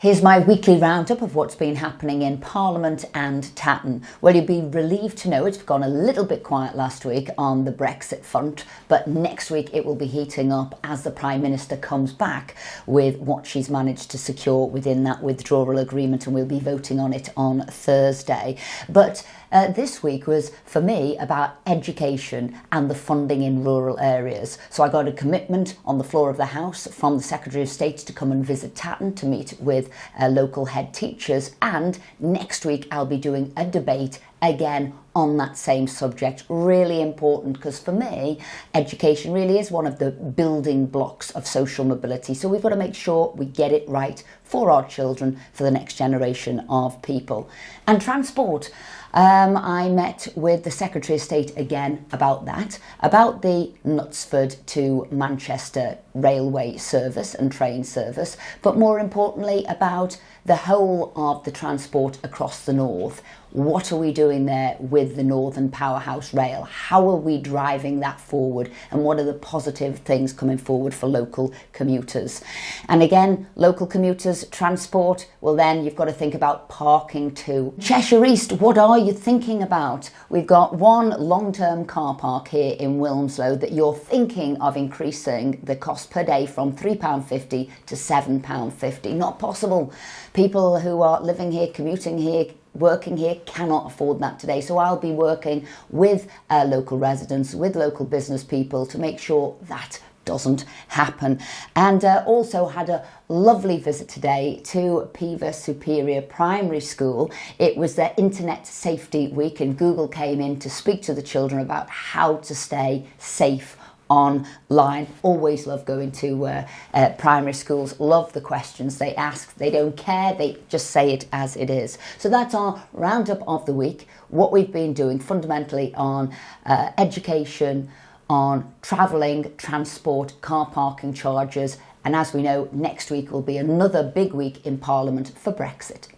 Here's my weekly roundup of what's been happening in Parliament and Tatton. Well, you'll be relieved to know it's gone a little bit quiet last week on the Brexit front, but next week it will be heating up as the Prime Minister comes back with what she's managed to secure within that withdrawal agreement, and we'll be voting on it on Thursday. But this week was, for me, about education and the funding in rural areas. So I got a commitment on the floor of the House from the Secretary of State to come and visit Tatton to meet with local head teachers, and next week I'll be doing a debate again on that same subject. Really important, because for me, education really is one of the building blocks of social mobility. So we've got to make sure we get it right for our children, for the next generation of people. And transport. I met with the Secretary of State again about that, about the Knutsford to Manchester railway service and train service, but more importantly about the whole of the transport across the north. What are we doing there with the Northern Powerhouse Rail? How are we driving that forward? And what are the positive things coming forward for local commuters? And again, local commuters, transport, well then you've got to think about parking too. Cheshire East, what are you thinking about? We've got one long-term car park here in Wilmslow that you're thinking of increasing the cost per day from £3.50 to £7.50. Not possible. People who are living here, commuting here, working here cannot afford that today. So I'll be working with local residents, with local business people to make sure that doesn't happen. And also had a lovely visit today to Peever Superior Primary School. It was their Internet Safety Week, and Google came in to speak to the children about how to stay safe online. Always love going to primary schools. Love the questions they ask. They don't care. They just say it as it is. So that's our roundup of the week. What we've been doing fundamentally on education, on travelling, transport, car parking charges. And as we know, next week will be another big week in Parliament for Brexit.